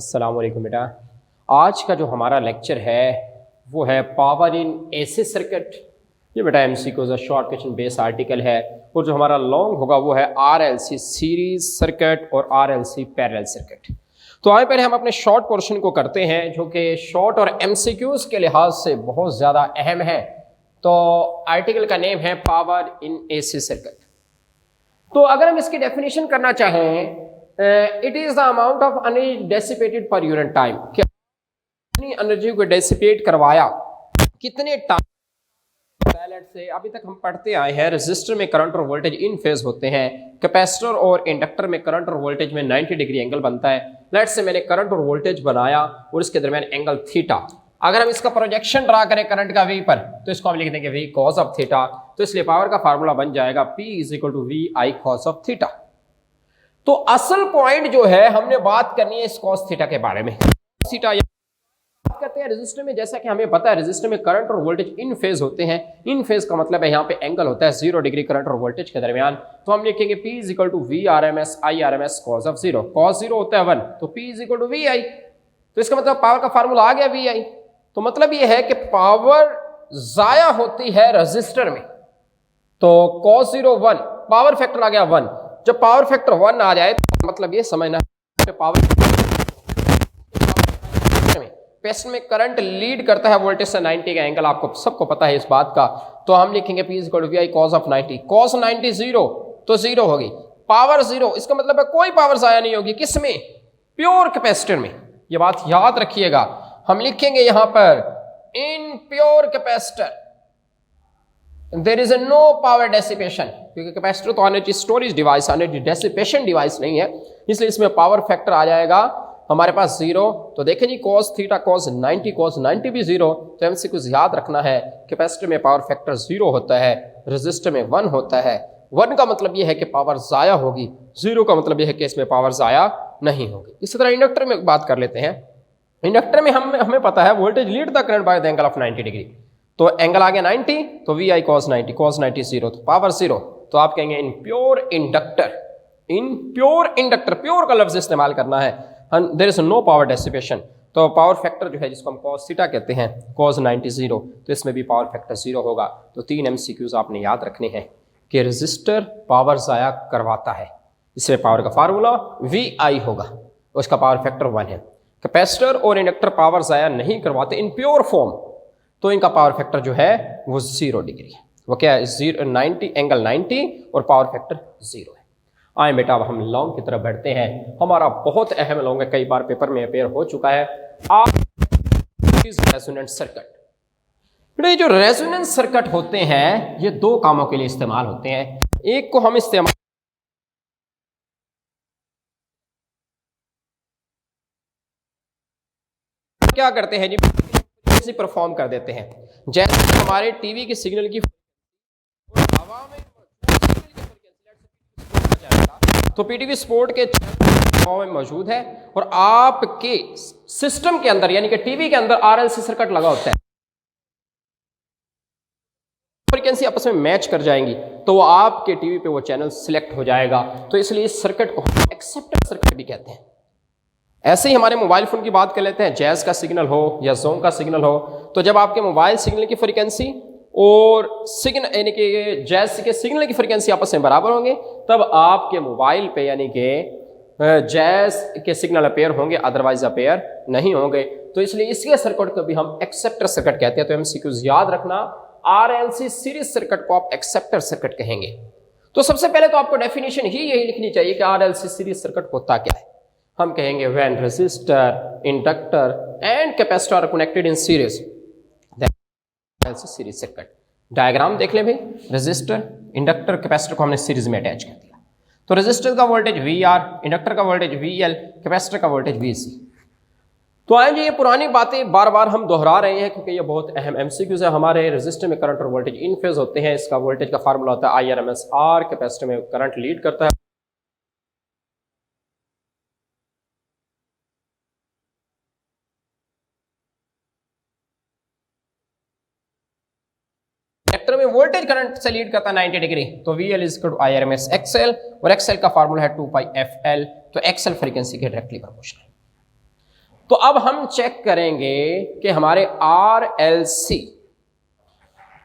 अस्सलाम वालेकुम बेटा। आज का जो हमारा लेक्चर है वो है पावर इन एसी सर्किट। ये बेटा MCQs short question base article है और जो हमारा लॉन्ग होगा वो है आरएलसी सीरीज सर्किट और आरएलसी पैरेलल सर्किट। तो आइए पहले हम अपने शॉर्ट पोर्शन को करते हैं जो कि शॉर्ट और एमसीक्यूज के लिहाज से बहुत ज़्यादा अहम है। तो आर्टिकल का नेम है पावर इन एसी सर्किट। तो अगर हम इसकी डेफिनेशन करना चाहें, it is the amount of energy dissipated per unit time, कितनी एनर्जी को डेसिपेट करवाया कितने टाइम। से अभी तक हम पढ़ते आए हैं रेजिस्टर में करंट और वोल्टेज इन फेज होते हैं, कैपेसिटर और इंडक्टर में करंट और वोल्टेज में 90 डिग्री एंगल बनता है। लेट्स से मैंने करंट और वोल्टेज बनाया और इसके दरमियान एंगल थीटा। अगर हम इसका प्रोजेक्शन ड्रा करें करंट का वी पर तो इसको हम लिख देंगे वी कॉस ऑफ थीटा। तो इसलिए पावर का फार्मूला बन जाएगा P is equal to V I cos of theta. तो असल पॉइंट जो है हमने बात करनी है इस कॉस थीटा के बारे में। थीटा बात करते हैं रेजिस्टर में, जैसा कि हमें पता है रेजिस्टर में करंट और वोल्टेज इन फेज होते हैं। इन फेज का मतलब है यहाँ पे एंगल होता है 0 डिग्री करंट और वोल्टेज के दरमियान। तो हम लिखेंगे P is equal to V R M S I R M S cos of 0। Cos 0 होता है 1, तो P is equal to V I. तो इसका मतलब पावर का फार्मूला आ गया वी आई। तो मतलब ये है कि पावर जाया होती है रेजिस्टर में। तो cos 0 1, पावर फैक्टर आ गया 1। जब पावर फैक्टर 1 आ जाए तो मतलब ये समझना है पावर कैपेसिटर में करंट लीड करता है वोल्टेज से 90 का एंगल, आपको सबको पता है इस बात का। तो हम लिखेंगे P equal to V I cos of 90। cos 90 0 तो 0 होगी, पावर 0 इसका मतलब है कोई पावर जाया नहीं होगी। किसमें? प्योर कैपेसिटर में। ये बात याद रखिएगा। हम लिखेंगे यहां पर in pure capacitor there is no power dissipation, क्योंकि कैपेसिटर तो energy storage device, energy dissipation device नहीं है, इसलिए इसमें पावर फैक्टर आ जाएगा हमारे पास 0। तो देखें जी cos थीटा cos 90 भी 0। तो एमसीक्यू याद रखना है कैपेसिटर में पावर फैक्टर 0 होता है, रेजिस्टर में 1 होता है। 1 का मतलब यह है कि पावर जाया होगी, 0 का मतलब यह है कि इसमें पावर जाया नहीं होगी। इसी तरह इंडक्टर में बात कर लेते हैं। इंडक्टर में हमें पता है voltage lead the current by the angle of 90 degree. तो एंगल आ गया 90, तो वी आई cos 90 0, तो पावर 0। तो आप कहेंगे in pure inductor, in pure inductor, pure का लफ्ज इस्तेमाल करना है, there is no power dissipation. तो पावर फैक्टर जो है जिसको हम cos थीटा कहते हैं cos 90 0, तो इसमें भी पावर फैक्टर 0 होगा। तो 3 एमसीक्यूज आपने याद रखने हैं कि रेजिस्टर पावर जाया करवाता है, इसमें पावर का फार्मूला वी आई होगा, उसका पावर फैक्टर 1 है। कैपेसिटर और इंडक्टर पावर जाया नहीं करवाते इन प्योर फॉर्म, तो इनका पावर फैक्टर जो है वो 0 डिग्री है। वो क्या है? 90 एंगल 90 और पावर फैक्टर 0 है। आए बेटा अब हम लॉन्ग की तरफ बढ़ते हैं। हमारा बहुत अहम लॉन्ग है, कई बार पेपर में अपेयर हो चुका है। Resonance circuit. बेटा जो रेजोनेंस सर्किट होते हैं ये 2 कामों के लिए इस्तेमाल होते हैं। एक को हम इस्तेमाल क्या करते हैं जी, परफॉर्म कर देते हैं। जैसे हमारे टीवी के सिग्नल की हवा में तो पीटीवी स्पोर्ट के हवा में मौजूद है और आपके सिस्टम के अंदर यानी कि टीवी के अंदर आरएलसी सर्किट लगा होता है। फ्रीक्वेंसी आपस में मैच कर जाएंगी तो वो आपके टीवी पे वो चैनल सिलेक्ट हो जाएगा। तो इसलिए इस सर्किट को एक्सेप्टर सर्किट भी कहते हैं। ऐसे ही हमारे मोबाइल फोन की बात कर लेते हैं। जैज का सिग्नल हो या जोंग का सिग्नल हो, तो जब आपके मोबाइल सिग्नल की फ्रीक्वेंसी और सिग्नल यानी कि जैज के सिग्नल की फ्रीक्वेंसी आपस में बराबर होंगे तब आपके मोबाइल पे यानी कि जैज के सिग्नल अपेयर होंगे, अदरवाइज अपेयर नहीं होंगे। तो इसलिए इसके सर्किट को भी हम एक्सेप्टर सर्किट कहते हैं। तो एमसीक्यूज याद रखना, आरएलसी सीरीज सर्किट को आप एक्सेप्टर सर्किट कहेंगे। तो सबसे पहले तो आपको डेफिनेशन ही यही लिखनी चाहिए कि आरएलसी सीरीज सर्किट होता क्या है। हम कहेंगे when resistor, inductor and capacitor are connected in series, series circuit. Diagram देख लें भाई, रेजिस्टर, इंडक्टर, कैपेसिटर को हमने सीरीज में अटैच कर दिया। तो रेजिस्टर का वोल्टेज वी आर, इंडक्टर का वोल्टेज वी एल, कैपेसिटर का वोल्टेज वी सी। तो आएंगे ये पुरानी बातें बार बार हम दोहरा रहे हैं क्योंकि ये बहुत अहम एमसीक्यूज है। हमारे रेजिस्टर में करंट और वोल्टेज इन फेज होते हैं, इसका वोल्टेज का फार्मूला होता है I R M S R. Capacitor में करंट लीड करता है, में वोल्टेज करंट से लीड करता है 90 डिग्री। तो VL is equal to I R M S XL, और एक्सएल का फार्मूला है 2 पाई एफ एल। तो एक्सएल फ्रीक्वेंसी के डायरेक्टली प्रोपोर्शनल। तो अब हम चेक करेंगे कि हमारे RLC,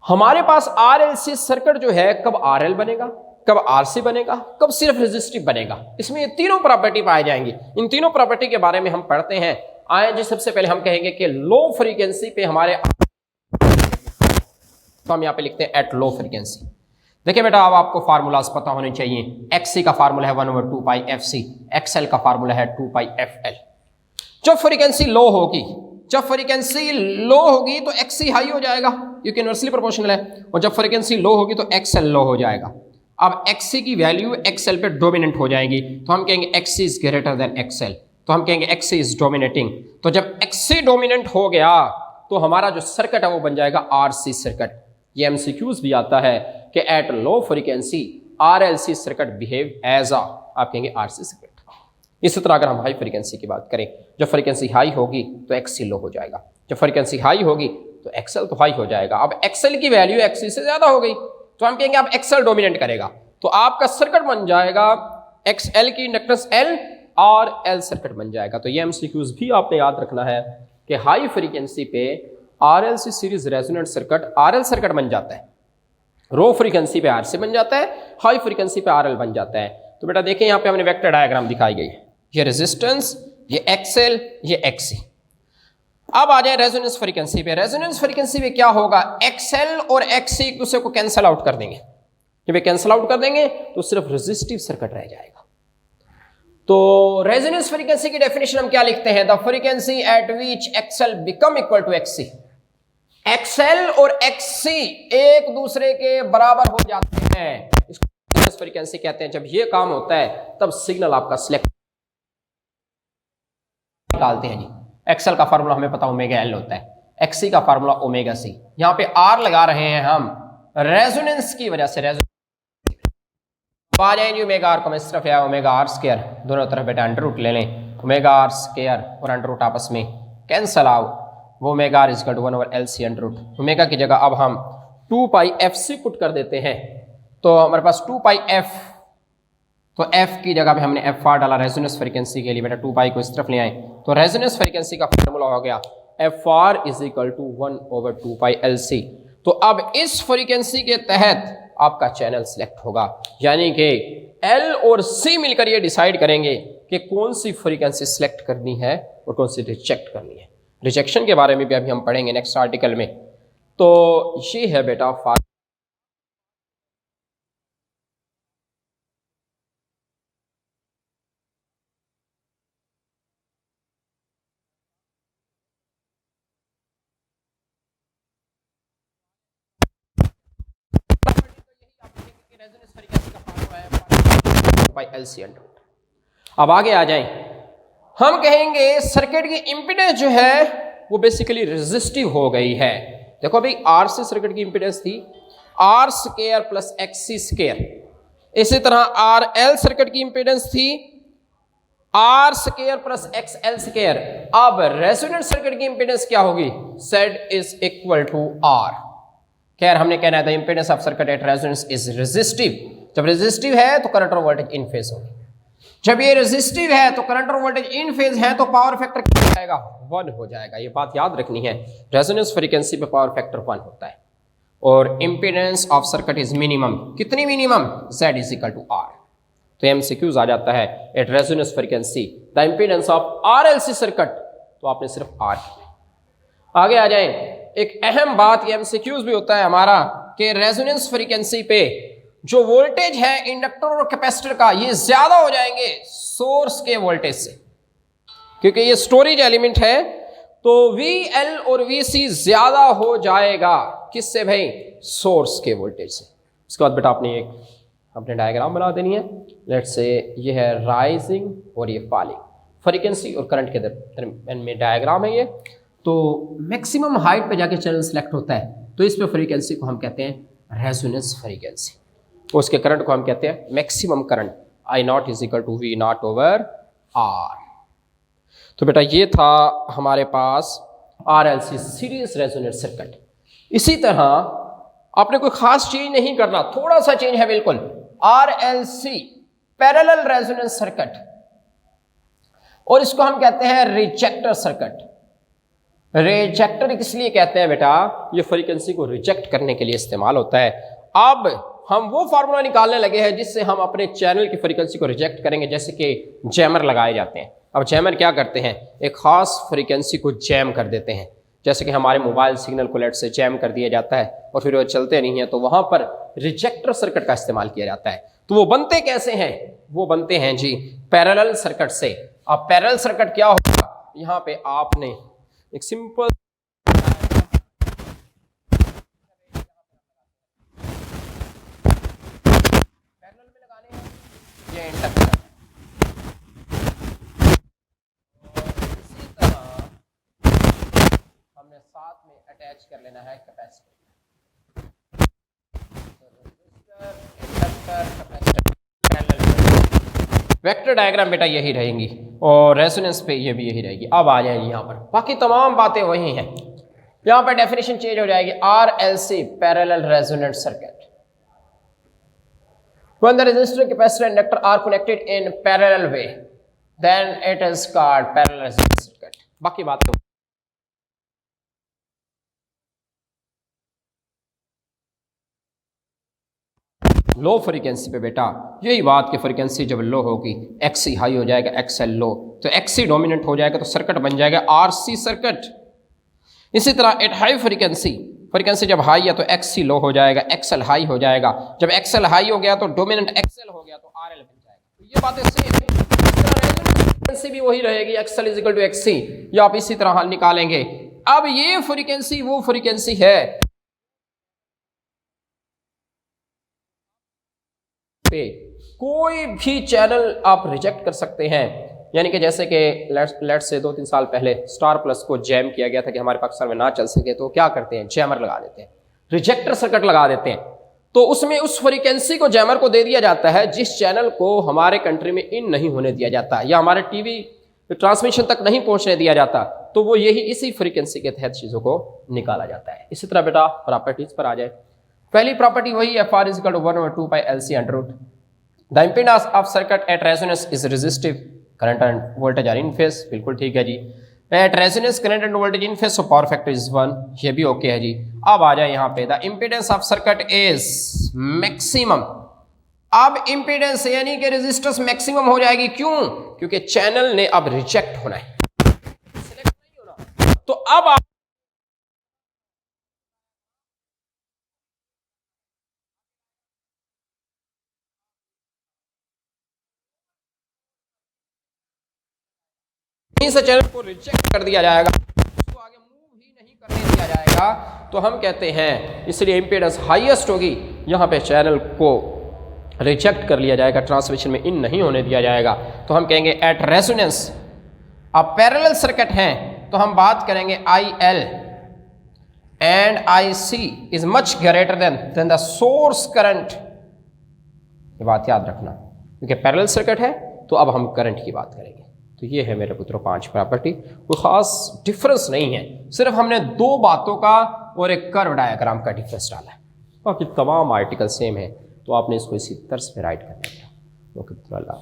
हमारे पास RLC सर्किट जो है कब RL बनेगा, कब RC बनेगा, कब सिर्फ रेजिस्टिव बनेगा। इसमें ये तीनों प्रॉपर्टी पाई जाएंगी। इन तीनों प्रॉपर्टी के बारे में हम पढ़ते हैं। आए जी, सबसे पहले हम कहेंगे कि लो फ्रीक्वेंसी पे हमारे, तो हम यहां पे लिखते हैं एट लो फ्रीक्वेंसी। देखिए बेटा, अब आपको फार्मूलाज पता होने चाहिए। XC का फार्मूला है 1/2 पाई FC, XL का फार्मूला है 2 पाई FL। जब फ्रीक्वेंसी लो होगी, जब फ्रीक्वेंसी लो होगी तो XC हाई हो जाएगा क्योंकि इनवर्सली प्रोपोर्शनल है, और जब फ्रीक्वेंसी लो होगी तो XL लो हो जाएगा। अब XC की वैल्यू XL पे डोमिनेंट हो जाएगी, तो हम कहेंगे XC is greater than XL, तो हम कहेंगे XC इज डोमिनेटिंग। तो जब XC डोमिनेंट हो गया तो हमारा जो सर्किट है वो बन जाएगा RC सर्किट। ये MCQs भी आता है कि at low frequency RLC circuit behave as आप कहेंगे RC सर्किट। इसी तरह अगर हम हाई फ्रीक्वेंसी की बात करें, जब फ्रीक्वेंसी हाई होगी तो XC लो हो जाएगा, जब फ्रीक्वेंसी हाई होगी तो XL तो हाई हो जाएगा। अब XL की वैल्यू XC से ज्यादा हो गई तो हम कहेंगे अब XL डोमिनेट करेगा, तो आपका सर्किट बन जाएगा XL की इंडक्टेंस L और L सर्किट बन जाएगा। तो ये MCQs भी आपने याद रखना है कि हाई फ्रीक्वेंसी पे RLC series resonant circuit RL circuit बन जाता है, लो फ्रीक्वेंसी पे RC बन जाता है, हाई फ्रीक्वेंसी पे RL बन जाता है। तो बेटा देखिए यहाँ पे हमने वेक्टर डायग्राम दिखाई गई है, ये रेजिस्टेंस, ये XL, ये XC। अब आ जाए रेजोनेंस फ्रीक्वेंसी पे। रेजोनेंस फ्रीक्वेंसी पे क्या होगा, XL और XC एक दूसरे को कैंसिल आउट कर देंगे। जब ये कैंसिल आउट कर देंगे तो सिर्फ रेजिस्टिव सर्किट रह जाएगा। तो रेजोनेंस फ्रीक्वेंसी की डेफिनेशन हम क्या लिखते हैं, the frequency at which XL become equal to XC। XL और XC एक दूसरे के बराबर हो जाते हैं, इसको फ्रीक्वेंसी कहते हैं। जब ये काम होता है तब सिग्नल आपका सिलेक्ट निकालते हैं जी। XL का फार्मूला हमें पता ओमेगा L होता है, XC का फार्मूला ओमेगा C। यहां पे R लगा रहे हैं हम रेजोनेंस की वजह से। आ जाएंगे ओमेगा R को मैं इस तरफ या ओमेगा R स्क्वायर, दोनों तरफ बेटा अंडर रूट ले लें। ओमेगा R स्क्वायर और अंडर रूट आपस में कैंसल आउट, वो omega R equal to 1/LC under root. Omega की जगह अब हम 2 पाई FC पुट कर देते हैं, तो हमारे पास 2 पाई F, तो F की जगह पे हमने FR डाला रेजोनेंस फ्रीक्वेंसी के लिए। बेटा 2 पाई को इस तरफ ले आए, तो रेजोनेंस फ्रीक्वेंसी का फार्मूला हो गया FR is equal to 1/2 pi LC। तो अब इस फ्रीक्वेंसी के तहत आपका चैनल सिलेक्ट होगा, यानी कि L और C मिलकर ये डिसाइड करेंगे कि कौन सी फ्रीक्वेंसी सिलेक्ट करनी है और कौन सी रिजेक्ट करनी है। रिजेक्शन के बारे में भी अभी हम पढ़ेंगे नेक्स्ट आर्टिकल में। तो ये है बेटा LC अंडर रूट। अब आगे आ जाएं, हम कहेंगे सर्किट की इंपीडेंस जो है वो बेसिकली रेजिस्टिव हो गई है। देखो भाई RC सर्किट की इंपीडेंस थी R square plus XC square, इसी तरह RL सर्किट की इंपीडेंस थी R square plus XL square. अब रेजोनेंट सर्किट की इंपीडेंस क्या होगी, Z is equal to R। खैर हमने कहना है the impedance of circuit at resonance is resistive. जब रेजिस्टिव है तो करंट और वोल्टेज इन फेज होगी, जब ये रेजिस्टिव है तो करंट और वोल्टेज इन फेज है तो पावर फैक्टर क्या हो जाएगा, 1 हो जाएगा। ये बात याद रखनी है, रेजोनेंस फ्रीक्वेंसी पे पावर फैक्टर 1 होता है। और impedance of circuit is minimum, कितनी minimum, Z is equal to R। तो MCQs आ जाता है at resonance frequency the impedance of RLC circuit, तो आपने सिर्फ R किया। आगे आ जाए, एक अहम बात ये MCQs भी होता है हमारा कि रेजोनेंस फ्रीक्वेंसी पे जो वोल्टेज है इंडक्टर और कैपेसिटर का ये ज्यादा हो जाएंगे सोर्स के वोल्टेज से, क्योंकि ये स्टोरेज एलिमेंट है। तो VL और VC ज्यादा हो जाएगा किससे भाई, सोर्स के वोल्टेज से। इसके बाद बेटा आपने एक अपने डायग्राम बना देनी है। लेट्स से ये है राइजिंग और ये फॉलिंग, फ्रीक्वेंसी और करंट के दरमियान में डायग्राम है ये। तो मैक्सिमम हाइट पे जाके चैनल सेलेक्ट होता है, तो इस पे फ्रीक्वेंसी को हम कहते हैं रेजोनेंस फ्रीक्वेंसी, उसके करंट को हम कहते हैं maximum current. I0 is equal to V0 over R। तो बेटा ये था हमारे पास RLC सीरीज रेजोनेंट सर्किट। इसी तरह आपने कोई खास चेंज नहीं करना, थोड़ा सा चेंज है बिल्कुल। RLC पैरेलल रेजोनेंस सर्किट और इसको हम कहते हैं रिजेक्टर सर्किट। रिजेक्टर इसलिए कहते हैं बेटा, ये फ्रीक्वेंसी को रिजेक्ट करने के लिए इस्तेमाल होता है। अब हम वो फार्मूला निकालने लगे हैं जिससे हम अपने चैनल की फ्रीक्वेंसी को रिजेक्ट करेंगे, जैसे कि जैमर लगाए जाते हैं। अब जैमर क्या करते हैं, एक खास फ्रीक्वेंसी को जैम कर देते हैं, जैसे कि हमारे मोबाइल सिग्नल को लेट से जैम कर दिया जाता है और फिर वो चलते नहीं है, तो वहां पर रिजेक्टर सर्किट का इस्तेमाल किया जाता है। तो वो बनते कैसे हैं, वो बनते हैं जी पैरेलल सर्किट से। अब पैरेलल सर्किट क्या होगा, यहाँ पे आपने एक सिंपल पैरेलल में लगाने हैं ये इंडक्टर, इसी तरह हमने साथ में अटैच कर लेना है कैपेसिटर। वेक्टर डायग्राम बेटा यही रहेंगी और रेजोनेंस पे ये भी यही रहेगी। अब आ जाएगी यहाँ पर, बाकी तमाम बातें वही हैं। यहाँ पर डेफिनेशन चेंज हो जाएगी, RLC parallel resonant circuit. When the resistor, capacitor and inductor are connected in parallel way, then it is called parallel resonance circuit. बाकी बात तो लो फ्रीक्वेंसी पे बेटा यही बात की फ्रीक्वेंसी जब लो होगी, XC हाई हो जाएगा, XL लो, तो XC डोमिनेंट हो जाएगा, तो सर्किट बन जाएगा RC सर्किट। इसी तरह एट हाई फ्रीक्वेंसी जब हाई है तो XC लो हो जाएगा, XL हाई हो जाएगा, जब XL हाई हो गया तो डोमिनेंट XL हो गया तो RL बन जाएगा। तो ये बातें सेम, फ्रीक्वेंसी भी वही रहेगी, XL इक्वल टू XC, या आप इसी तरह हल निकालेंगे। अब ये फ्रीक्वेंसी वो फ्रीक्वेंसी है पे कोई भी चैनल आप रिजेक्ट कर सकते हैं, यानी कि जैसे कि लेट से 2-3 साल पहले स्टार प्लस को जैम किया गया था कि हमारे पाकिस्तान में ना चल सके, तो क्या करते हैं, जैमर लगा देते हैं, रिजेक्टर सर्किट लगा देते हैं। तो उसमें उस फ्रीक्वेंसी को जैमर को दे दिया जाता है जिस चैनल को हमारे कंट्री में इन नहीं होने दिया जाता या हमारे टीवी ट्रांसमिशन तक नहीं पहुंचने दिया जाता, तो वो यही इसी फ्रीक्वेंसी के तहत चीज़ों को निकाला जाता है। इसी तरह बेटा प्रॉपर्टीज पर आ जाए। पहली प्रॉपर्टी वही है, F(R) = 1/2π(L)C(√). The impedance of circuit at resonance is resistive, current and voltage are in phase, बिल्कुल ठीक है जी। At resonance current and voltage in phase, so power factor is 1, ये भी ओके है जी। अब आ जाए यहाँ पे, the impedance of circuit is maximum. अब इम्पीडेंस यानी कि रेजिस्टेंस मैक्सिमम हो जाएगी, क्यों, क्योंकि चैनल ने अब रिजेक्ट होना है, सिलेक्ट नहीं होना। तो अब आप से चैनल को रिजेक्ट कर दिया जाएगा, उसको आगे मूव ही नहीं करने दिया जाएगा, तो हम कहते हैं इसलिए इंपीडेंस हाईएस्ट होगी, यहाँ पे चैनल को रिजेक्ट कर लिया जाएगा, ट्रांसमिशन में इन नहीं होने दिया जाएगा। तो हम कहेंगे एट रेजोनेंस। अब पैरेलल सर्किट हैं तो हम बात करेंगे IL and IC is much greater than the source current. ये बात याद रखना, क्योंकि पैरेलल सर्किट है तो अब हम करंट की बात करेंगे। तो ये है मेरे पुत्रों 5 प्रॉपर्टी, कोई ख़ास डिफरेंस नहीं है, सिर्फ हमने 2 बातों का और एक कर्व डायग्राम का डिफरेंस डाला है, बाकी तमाम आर्टिकल सेम है। तो आपने इसको इसी तर्ज पे राइट करना है। ओके, अल्लाह।